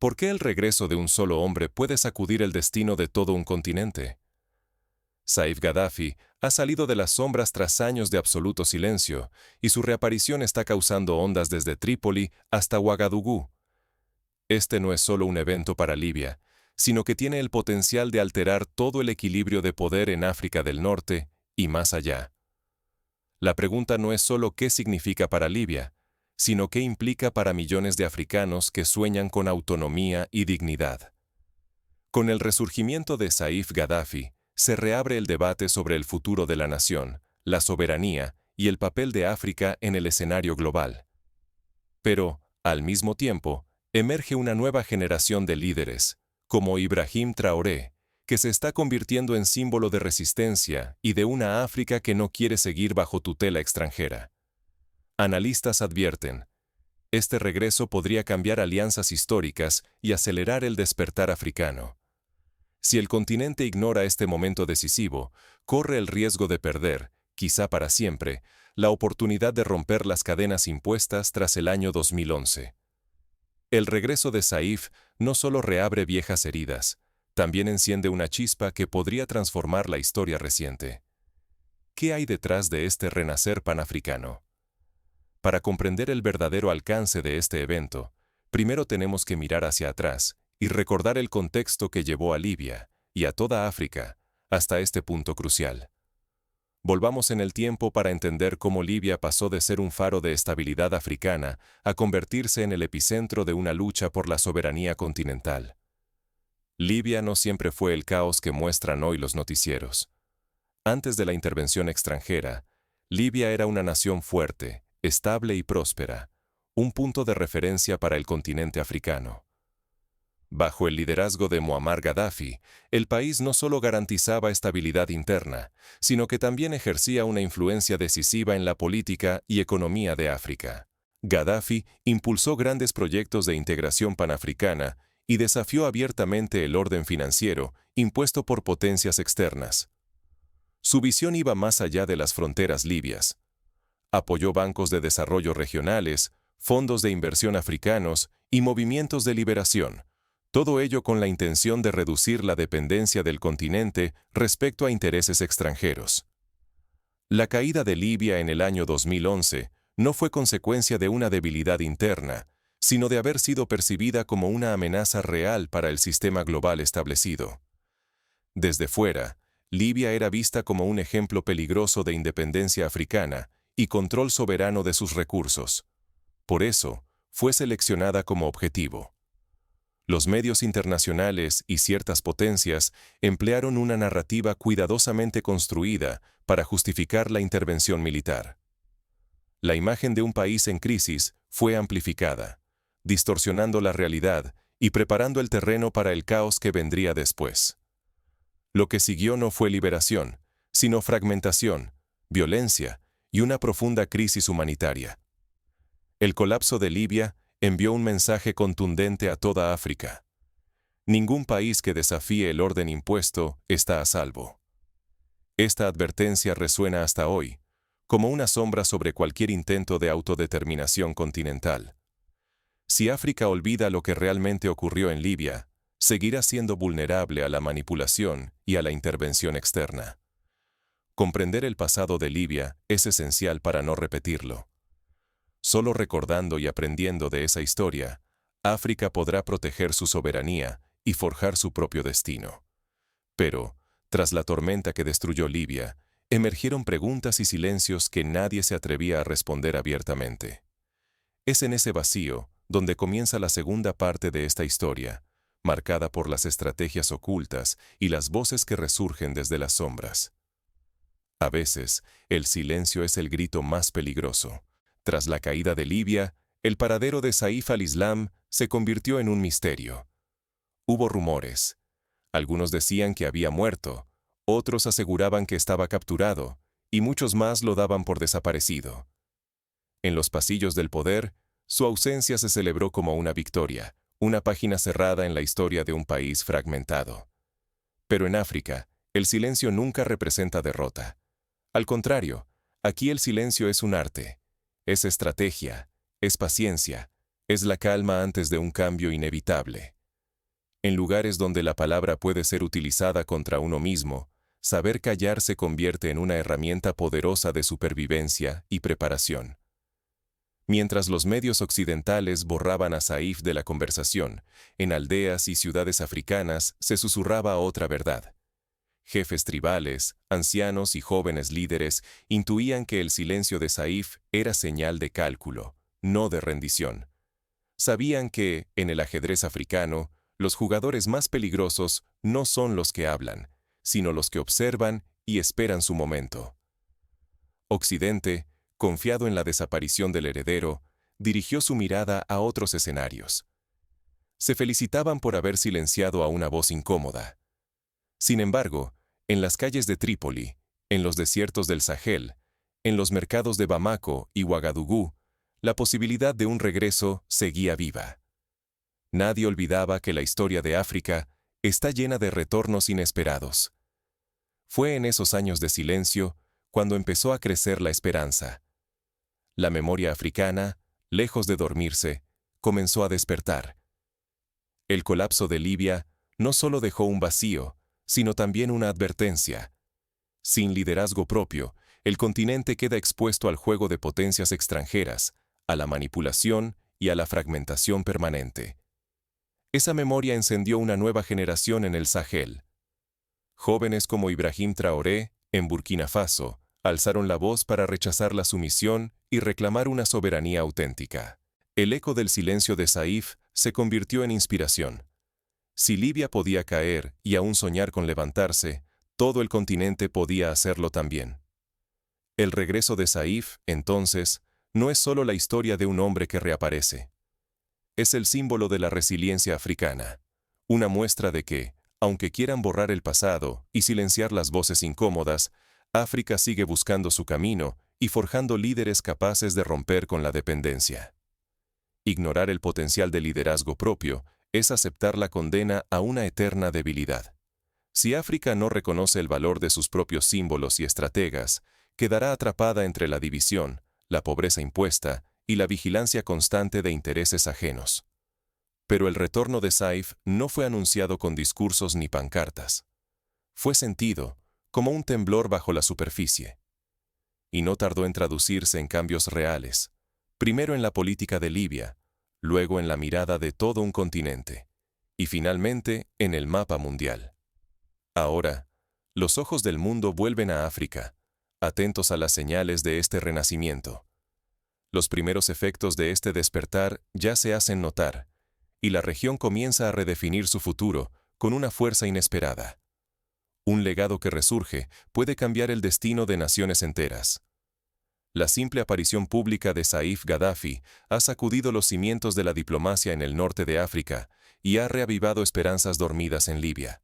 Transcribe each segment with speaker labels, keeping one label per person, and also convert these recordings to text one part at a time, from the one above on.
Speaker 1: ¿Por qué el regreso de un solo hombre puede sacudir el destino de todo un continente? Saif Gaddafi ha salido de las sombras tras años de absoluto silencio, y su reaparición está causando ondas desde Trípoli hasta Ouagadougou. Este no es solo un evento para Libia, sino que tiene el potencial de alterar todo el equilibrio de poder en África del Norte y más allá. La pregunta no es solo qué significa para Libia, sino qué implica para millones de africanos que sueñan con autonomía y dignidad. Con el resurgimiento de Saif Gaddafi, se reabre el debate sobre el futuro de la nación, la soberanía y el papel de África en el escenario global. Pero, al mismo tiempo, emerge una nueva generación de líderes, como Ibrahim Traoré, que se está convirtiendo en símbolo de resistencia y de una África que no quiere seguir bajo tutela extranjera. Analistas advierten, este regreso podría cambiar alianzas históricas y acelerar el despertar africano. Si el continente ignora este momento decisivo, corre el riesgo de perder, quizá para siempre, la oportunidad de romper las cadenas impuestas tras el año 2011. El regreso de Saif no solo reabre viejas heridas, también enciende una chispa que podría transformar la historia reciente. ¿Qué hay detrás de este renacer panafricano? Para comprender el verdadero alcance de este evento, primero tenemos que mirar hacia atrás y recordar el contexto que llevó a Libia y a toda África hasta este punto crucial. Volvamos en el tiempo para entender cómo Libia pasó de ser un faro de estabilidad africana a convertirse en el epicentro de una lucha por la soberanía continental. Libia no siempre fue el caos que muestran hoy los noticieros. Antes de la intervención extranjera, Libia era una nación fuerte, estable y próspera, un punto de referencia para el continente africano. Bajo el liderazgo de Muammar Gaddafi, el país no solo garantizaba estabilidad interna, sino que también ejercía una influencia decisiva en la política y economía de África. Gaddafi impulsó grandes proyectos de integración panafricana y desafió abiertamente el orden financiero impuesto por potencias externas. Su visión iba más allá de las fronteras libias. Apoyó bancos de desarrollo regionales, fondos de inversión africanos y movimientos de liberación, todo ello con la intención de reducir la dependencia del continente respecto a intereses extranjeros. La caída de Libia en el año 2011 no fue consecuencia de una debilidad interna, sino de haber sido percibida como una amenaza real para el sistema global establecido. Desde fuera, Libia era vista como un ejemplo peligroso de independencia africana y control soberano de sus recursos. Por eso, fue seleccionada como objetivo. Los medios internacionales y ciertas potencias emplearon una narrativa cuidadosamente construida para justificar la intervención militar. La imagen de un país en crisis fue amplificada, distorsionando la realidad y preparando el terreno para el caos que vendría después. Lo que siguió no fue liberación, sino fragmentación, violencia y una profunda crisis humanitaria. El colapso de Libia envió un mensaje contundente a toda África. Ningún país que desafíe el orden impuesto está a salvo. Esta advertencia resuena hasta hoy, como una sombra sobre cualquier intento de autodeterminación continental. Si África olvida lo que realmente ocurrió en Libia, seguirá siendo vulnerable a la manipulación y a la intervención externa. Comprender el pasado de Libia es esencial para no repetirlo. Solo recordando y aprendiendo de esa historia, África podrá proteger su soberanía y forjar su propio destino. Pero, tras la tormenta que destruyó Libia, emergieron preguntas y silencios que nadie se atrevía a responder abiertamente. Es en ese vacío donde comienza la segunda parte de esta historia, marcada por las estrategias ocultas y las voces que resurgen desde las sombras. A veces, el silencio es el grito más peligroso. Tras la caída de Libia, el paradero de Saif al-Islam se convirtió en un misterio. Hubo rumores. Algunos decían que había muerto, otros aseguraban que estaba capturado, y muchos más lo daban por desaparecido. En los pasillos del poder, su ausencia se celebró como una victoria, una página cerrada en la historia de un país fragmentado. Pero en África, el silencio nunca representa derrota. Al contrario, aquí el silencio es un arte. Es estrategia, es paciencia, Es la calma antes de un cambio inevitable. En lugares donde la palabra puede ser utilizada contra uno mismo, saber callar se convierte en una herramienta poderosa de supervivencia y preparación. Mientras los medios occidentales borraban a Saif de la conversación, en aldeas y ciudades africanas se susurraba otra verdad. Jefes tribales, ancianos y jóvenes líderes intuían que el silencio de Saif era señal de cálculo, no de rendición. Sabían que, en el ajedrez africano, los jugadores más peligrosos no son los que hablan, sino los que observan y esperan su momento. Occidente, confiado en la desaparición del heredero, dirigió su mirada a otros escenarios. Se felicitaban por haber silenciado a una voz incómoda. Sin embargo, en las calles de Trípoli, en los desiertos del Sahel, en los mercados de Bamako y Ouagadougou, la posibilidad de un regreso seguía viva. Nadie olvidaba que la historia de África está llena de retornos inesperados. Fue en esos años de silencio cuando empezó a crecer la esperanza. La memoria africana, lejos de dormirse, comenzó a despertar. El colapso de Libia no solo dejó un vacío, sino también una advertencia. Sin liderazgo propio, el continente queda expuesto al juego de potencias extranjeras, a la manipulación y a la fragmentación permanente. Esa memoria encendió una nueva generación en el Sahel. Jóvenes como Ibrahim Traoré, en Burkina Faso, alzaron la voz para rechazar la sumisión y reclamar una soberanía auténtica. El eco del silencio de Saif se convirtió en inspiración. Si Libia podía caer y aún soñar con levantarse, todo el continente podía hacerlo también. El regreso de Saif, entonces, no es solo la historia de un hombre que reaparece. Es el símbolo de la resiliencia africana, una muestra de que, aunque quieran borrar el pasado y silenciar las voces incómodas, África sigue buscando su camino y forjando líderes capaces de romper con la dependencia. Ignorar el potencial de liderazgo propio es aceptar la condena a una eterna debilidad. Si África no reconoce el valor de sus propios símbolos y estrategas, quedará atrapada entre la división, la pobreza impuesta y la vigilancia constante de intereses ajenos. Pero el retorno de Saif no fue anunciado con discursos ni pancartas. Fue sentido, como un temblor bajo la superficie. Y no tardó en traducirse en cambios reales, primero en la política de Libia, luego en la mirada de todo un continente, y finalmente en el mapa mundial. Ahora, los ojos del mundo vuelven a África, atentos a las señales de este renacimiento. Los primeros efectos de este despertar ya se hacen notar, y la región comienza a redefinir su futuro con una fuerza inesperada. Un legado que resurge puede cambiar el destino de naciones enteras. La simple aparición pública de Saif Gaddafi ha sacudido los cimientos de la diplomacia en el norte de África y ha reavivado esperanzas dormidas en Libia.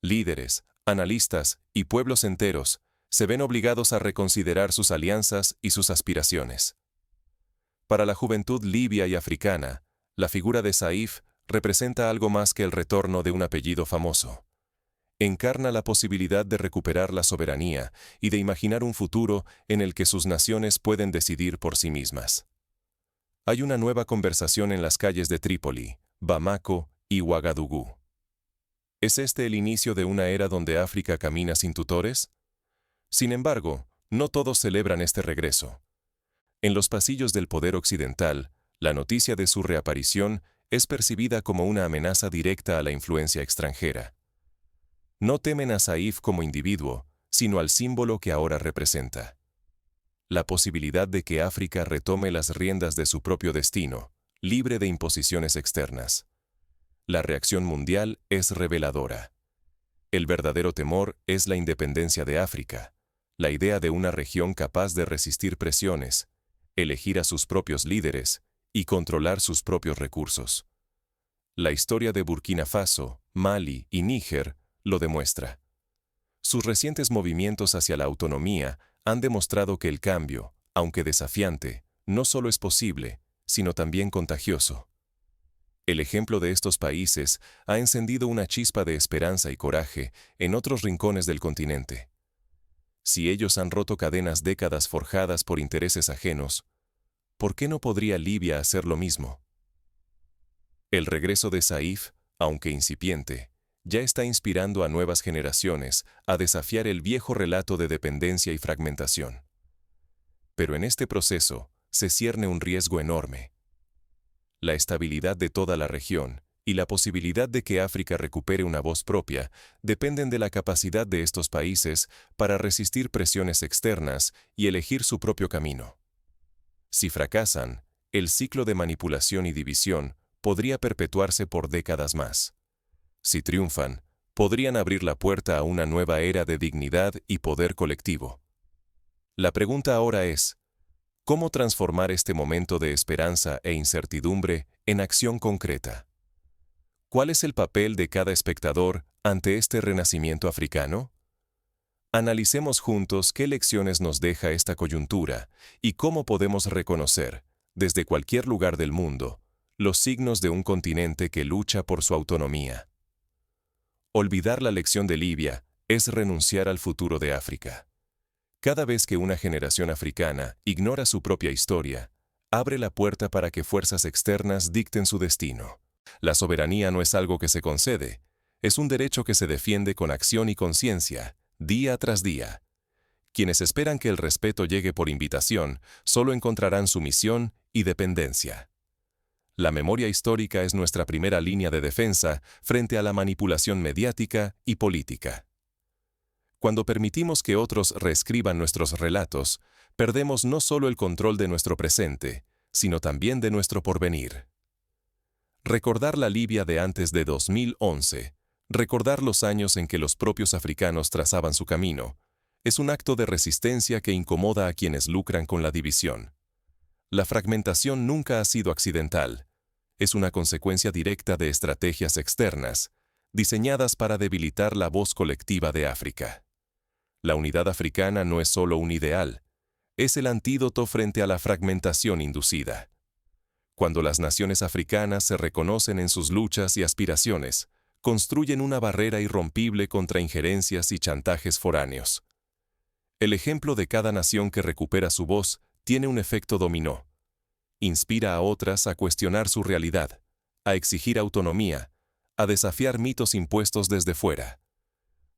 Speaker 1: Líderes, analistas y pueblos enteros se ven obligados a reconsiderar sus alianzas y sus aspiraciones. Para la juventud libia y africana, la figura de Saif representa algo más que el retorno de un apellido famoso. Encarna la posibilidad de recuperar la soberanía y de imaginar un futuro en el que sus naciones pueden decidir por sí mismas. Hay una nueva conversación en las calles de Trípoli, Bamako y Ouagadougou. ¿Es este el inicio de una era donde África camina sin tutores? Sin embargo, no todos celebran este regreso. En los pasillos del poder occidental, la noticia de su reaparición es percibida como una amenaza directa a la influencia extranjera. No temen a Saif como individuo, sino al símbolo que ahora representa. La posibilidad de que África retome las riendas de su propio destino, libre de imposiciones externas. La reacción mundial es reveladora. El verdadero temor es la independencia de África, la idea de una región capaz de resistir presiones, elegir a sus propios líderes y controlar sus propios recursos. La historia de Burkina Faso, Mali y Níger lo demuestra. Sus recientes movimientos hacia la autonomía han demostrado que el cambio, aunque desafiante, no solo es posible, sino también contagioso. El ejemplo de estos países ha encendido una chispa de esperanza y coraje en otros rincones del continente. Si ellos han roto cadenas décadas forjadas por intereses ajenos, ¿por qué no podría Libia hacer lo mismo? El regreso de Saif, aunque incipiente, ya está inspirando a nuevas generaciones a desafiar el viejo relato de dependencia y fragmentación. Pero en este proceso se cierne un riesgo enorme. La estabilidad de toda la región y la posibilidad de que África recupere una voz propia dependen de la capacidad de estos países para resistir presiones externas y elegir su propio camino. Si fracasan, el ciclo de manipulación y división podría perpetuarse por décadas más. Si triunfan, podrían abrir la puerta a una nueva era de dignidad y poder colectivo. La pregunta ahora es, ¿cómo transformar este momento de esperanza e incertidumbre en acción concreta? ¿Cuál es el papel de cada espectador ante este renacimiento africano? Analicemos juntos qué lecciones nos deja esta coyuntura y cómo podemos reconocer, desde cualquier lugar del mundo, los signos de un continente que lucha por su autonomía. Olvidar la lección de Libia es renunciar al futuro de África. Cada vez que una generación africana ignora su propia historia, abre la puerta para que fuerzas externas dicten su destino. La soberanía no es algo que se concede, es un derecho que se defiende con acción y conciencia, día tras día. Quienes esperan que el respeto llegue por invitación, solo encontrarán sumisión y dependencia. La memoria histórica es nuestra primera línea de defensa frente a la manipulación mediática y política. Cuando permitimos que otros reescriban nuestros relatos, perdemos no solo el control de nuestro presente, sino también de nuestro porvenir. Recordar la Libia de antes de 2011, recordar los años en que los propios africanos trazaban su camino, es un acto de resistencia que incomoda a quienes lucran con la división. La fragmentación nunca ha sido accidental. Es una consecuencia directa de estrategias externas, diseñadas para debilitar la voz colectiva de África. La unidad africana no es solo un ideal, es el antídoto frente a la fragmentación inducida. Cuando las naciones africanas se reconocen en sus luchas y aspiraciones, construyen una barrera irrompible contra injerencias y chantajes foráneos. El ejemplo de cada nación que recupera su voz tiene un efecto dominó. Inspira a otras a cuestionar su realidad, a exigir autonomía, a desafiar mitos impuestos desde fuera.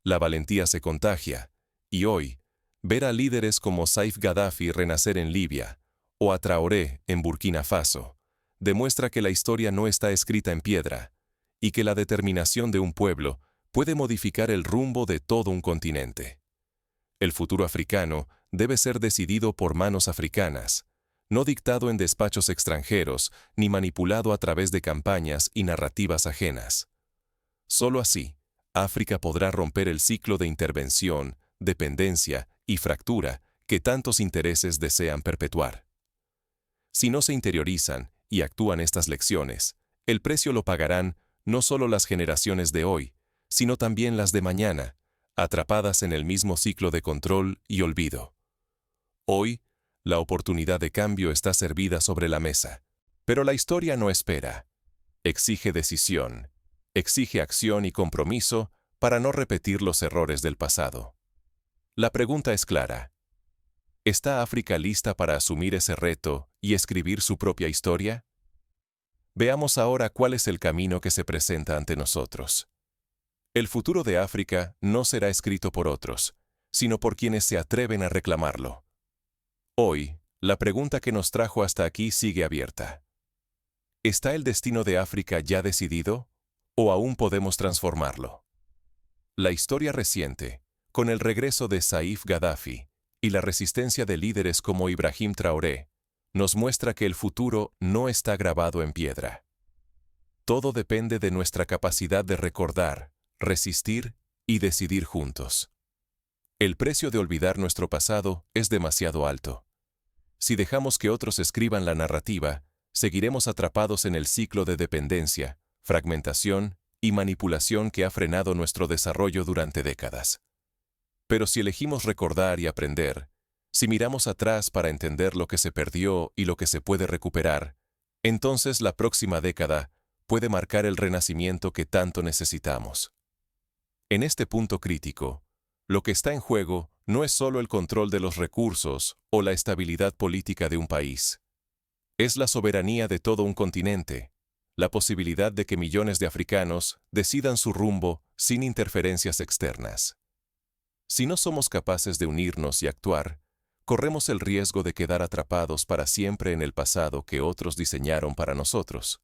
Speaker 1: La valentía se contagia, y hoy, ver a líderes como Saif Gaddafi renacer en Libia, o a Traoré en Burkina Faso, demuestra que la historia no está escrita en piedra, y que la determinación de un pueblo puede modificar el rumbo de todo un continente. El futuro africano debe ser decidido por manos africanas, no dictado en despachos extranjeros ni manipulado a través de campañas y narrativas ajenas. Solo así, África podrá romper el ciclo de intervención, dependencia y fractura que tantos intereses desean perpetuar. Si no se interiorizan y actúan estas lecciones, el precio lo pagarán no solo las generaciones de hoy, sino también las de mañana, atrapadas en el mismo ciclo de control y olvido. Hoy, la oportunidad de cambio está servida sobre la mesa, pero la historia no espera. Exige decisión, exige acción y compromiso para no repetir los errores del pasado. La pregunta es clara. ¿Está África lista para asumir ese reto y escribir su propia historia? Veamos ahora cuál es el camino que se presenta ante nosotros. El futuro de África no será escrito por otros, sino por quienes se atreven a reclamarlo. Hoy, la pregunta que nos trajo hasta aquí sigue abierta. ¿Está el destino de África ya decidido, o aún podemos transformarlo? La historia reciente, con el regreso de Saif Gaddafi y la resistencia de líderes como Ibrahim Traoré, nos muestra que el futuro no está grabado en piedra. Todo depende de nuestra capacidad de recordar, resistir y decidir juntos. El precio de olvidar nuestro pasado es demasiado alto. Si dejamos que otros escriban la narrativa, seguiremos atrapados en el ciclo de dependencia, fragmentación y manipulación que ha frenado nuestro desarrollo durante décadas. Pero si elegimos recordar y aprender, si miramos atrás para entender lo que se perdió y lo que se puede recuperar, entonces la próxima década puede marcar el renacimiento que tanto necesitamos. En este punto crítico, lo que está en juego no es solo el control de los recursos o la estabilidad política de un país. Es la soberanía de todo un continente, la posibilidad de que millones de africanos decidan su rumbo sin interferencias externas. Si no somos capaces de unirnos y actuar, corremos el riesgo de quedar atrapados para siempre en el pasado que otros diseñaron para nosotros.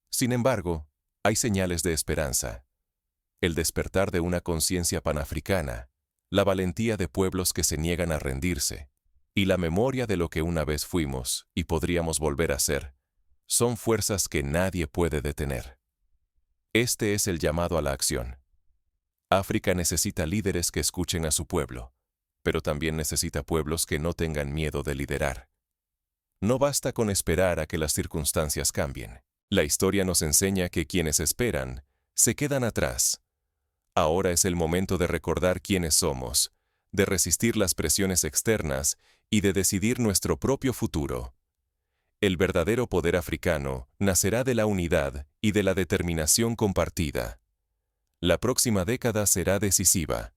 Speaker 1: Sin embargo, hay señales de esperanza. El despertar de una conciencia panafricana, la valentía de pueblos que se niegan a rendirse, y la memoria de lo que una vez fuimos y podríamos volver a ser, son fuerzas que nadie puede detener. Este es el llamado a la acción. África necesita líderes que escuchen a su pueblo, pero también necesita pueblos que no tengan miedo de liderar. No basta con esperar a que las circunstancias cambien. La historia nos enseña que quienes esperan se quedan atrás. Ahora es el momento de recordar quiénes somos, de resistir las presiones externas y de decidir nuestro propio futuro. El verdadero poder africano nacerá de la unidad y de la determinación compartida. La próxima década será decisiva.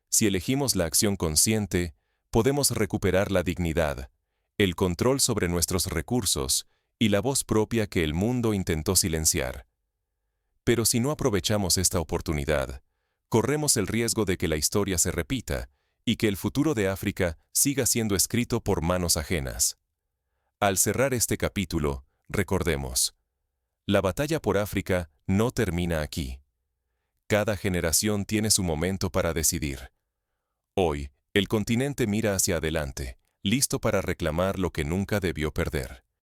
Speaker 1: Si elegimos la acción consciente, podemos recuperar la dignidad, el control sobre nuestros recursos y la voz propia que el mundo intentó silenciar. Pero si no aprovechamos esta oportunidad, corremos el riesgo de que la historia se repita y que el futuro de África siga siendo escrito por manos ajenas. Al cerrar este capítulo, recordemos, la batalla por África no termina aquí. Cada generación tiene su momento para decidir. Hoy, el continente mira hacia adelante, listo para reclamar lo que nunca debió perder.